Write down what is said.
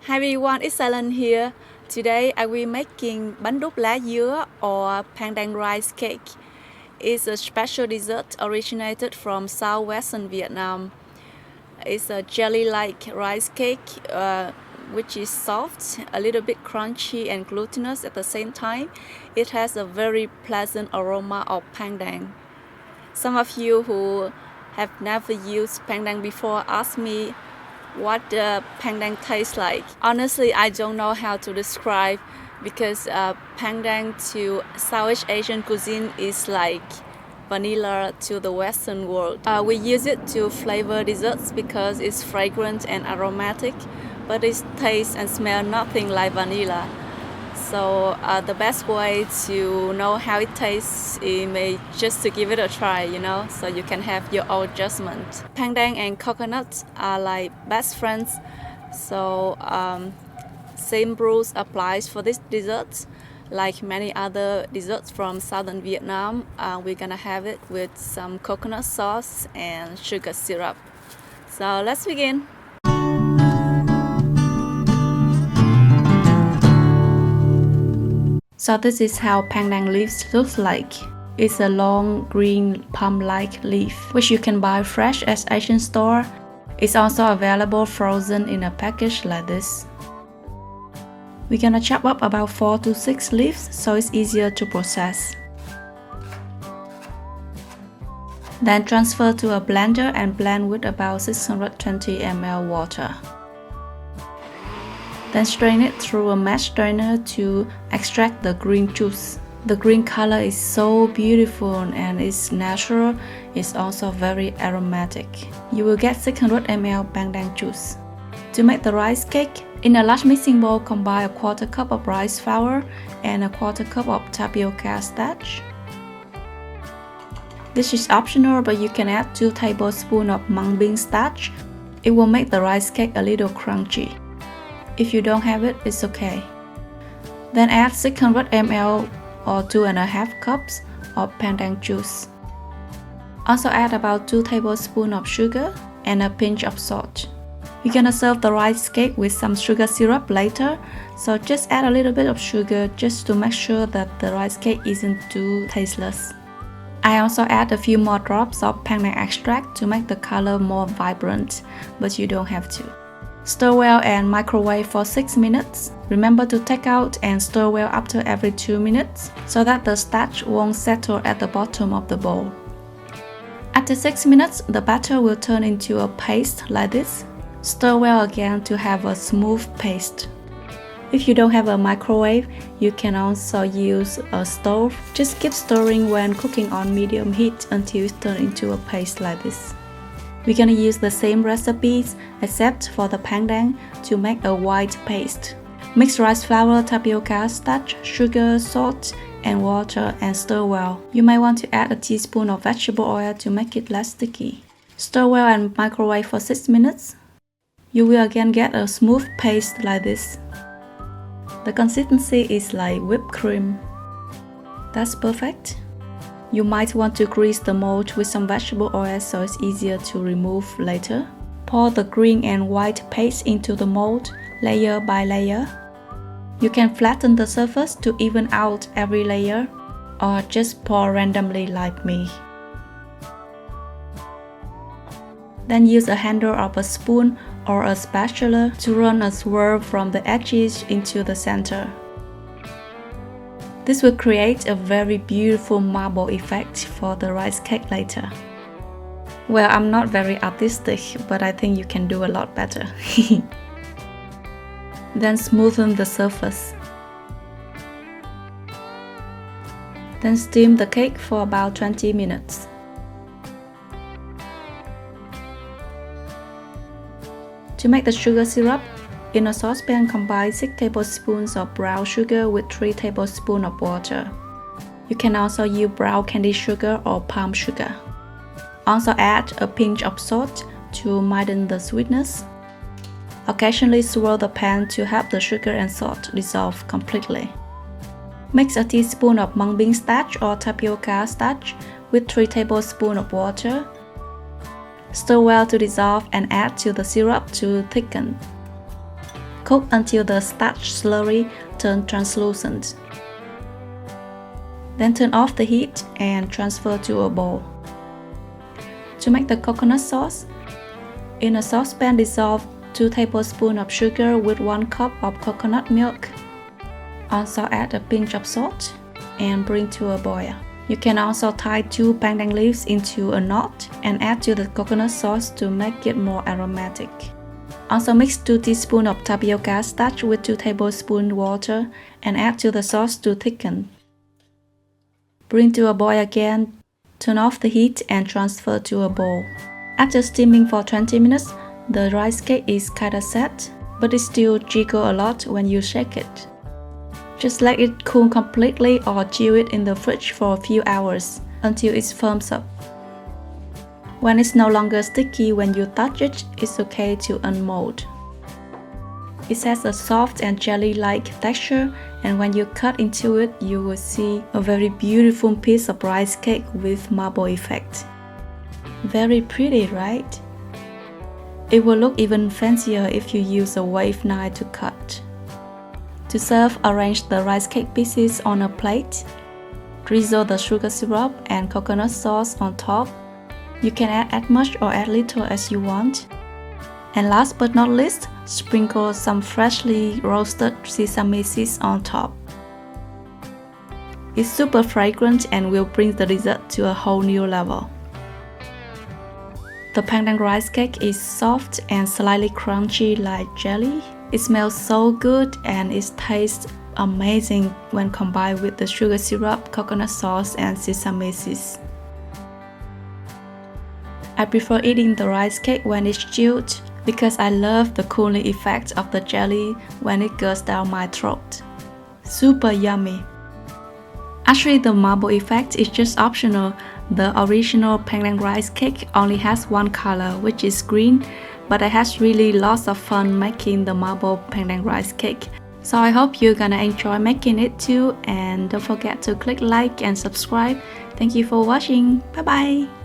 Hi everyone, it's Helen here. Today I will be making Banh Duc lá dứa or Pandan rice cake. It's a special dessert originated from southwestern Vietnam. It's a jelly-like rice cake which is soft, a little bit crunchy and glutinous at the same time. It has a very pleasant aroma of pandan. Some of you who have never used pandan before ask me what the pandan tastes like. Honestly, I don't know how to describe because pandan to Southeast Asian cuisine is like vanilla to the Western world. We use it to flavor desserts because it's fragrant and aromatic, but it tastes and smells nothing like vanilla. So the best way to know how it tastes is just to give it a try, so you can have your own judgment. Pandan and coconut are like best friends, so same rules applies for this dessert. Like many other desserts from southern Vietnam, we're gonna have it with some coconut sauce and sugar syrup. So let's begin. So this is how pandan leaves looks like. It's a long green palm-like leaf, which you can buy fresh at Asian store. It's also available frozen in a package like this. We're gonna chop up about 4 to 6 leaves so it's easier to process. Then transfer to a blender and blend with about 620 ml water. Then strain it through a mesh strainer to extract the green juice. The green color is so beautiful and it's natural. It's also very aromatic. You will get 600 ml pandan juice. To make the rice cake, in a large mixing bowl, combine a quarter cup of rice flour and a quarter cup of tapioca starch. This is optional, but you can add 2 tablespoons of mung bean starch. It will make the rice cake a little crunchy. If you don't have it, it's okay. Then add 600 ml or 2.5 cups of pandan juice. Also add about 2 tablespoons of sugar and a pinch of salt. You're gonna serve the rice cake with some sugar syrup later, so just add a little bit of sugar just to make sure that the rice cake isn't too tasteless. I also add a few more drops of pandan extract to make the color more vibrant, but you don't have to. Stir well and microwave for 6 minutes. Remember to take out and stir well after every 2 minutes so that the starch won't settle at the bottom of the bowl. After 6 minutes, the batter will turn into a paste like this. Stir well again to have a smooth paste. If you don't have a microwave, you can also use a stove. Just keep stirring when cooking on medium heat until it turns into a paste like this. We're gonna use the same recipes except for the pandan to make a white paste. Mix rice flour, tapioca starch, sugar, salt, and water and stir well. You might want to add a teaspoon of vegetable oil to make it less sticky. Stir well and microwave for 6 minutes. You will again get a smooth paste like this. The consistency is like whipped cream. That's perfect. You might want to grease the mold with some vegetable oil so it's easier to remove later. Pour the green and white paste into the mold, layer by layer. You can flatten the surface to even out every layer, or just pour randomly like me. Then use a handle of a spoon or a spatula to run a swirl from the edges into the center. This will create a very beautiful marble effect for the rice cake later. Well, I'm not very artistic, but I think you can do a lot better. Then smoothen the surface. Then steam the cake for about 20 minutes. To make the sugar syrup, in a saucepan, combine 6 tablespoons of brown sugar with 3 tablespoons of water. You can also use brown candy sugar or palm sugar. Also add a pinch of salt to mildden the sweetness. Occasionally swirl the pan to help the sugar and salt dissolve completely. Mix a teaspoon of mung bean starch or tapioca starch with 3 tablespoons of water. Stir well to dissolve and add to the syrup to thicken. Cook until the starch slurry turns translucent. Then turn off the heat and transfer to a bowl. To make the coconut sauce, in a saucepan dissolve 2 tablespoons of sugar with 1 cup of coconut milk. Also add a pinch of salt and bring to a boil. You can also tie 2 pandan leaves into a knot and add to the coconut sauce to make it more aromatic. Also mix 2 teaspoons of tapioca starch with 2 tablespoons water and add to the sauce to thicken. Bring to a boil again, turn off the heat and transfer to a bowl. After steaming for 20 minutes, the rice cake is kinda set, but it still jiggle a lot when you shake it. Just let it cool completely or chill it in the fridge for a few hours until it firms up. When it's no longer sticky when you touch it, it's okay to unmold. It has a soft and jelly-like texture, and when you cut into it, you will see a very beautiful piece of rice cake with marble effect. Very pretty, right? It will look even fancier if you use a wave knife to cut. To serve, arrange the rice cake pieces on a plate. Drizzle the sugar syrup and coconut sauce on top. You can add as much or as little as you want. And last but not least, sprinkle some freshly roasted sesame seeds on top. It's super fragrant and will bring the dessert to a whole new level. The pandan rice cake is soft and slightly crunchy like jelly. It smells so good and it tastes amazing when combined with the sugar syrup, coconut sauce, and sesame seeds. I prefer eating the rice cake when it's chilled because I love the cooling effect of the jelly when it goes down my throat. Super yummy! Actually, the marble effect is just optional. The original pandan rice cake only has one color, which is green, but I had really lots of fun making the marble pandan rice cake. So I hope you're gonna enjoy making it too, and don't forget to click like and subscribe. Thank you for watching. Bye bye!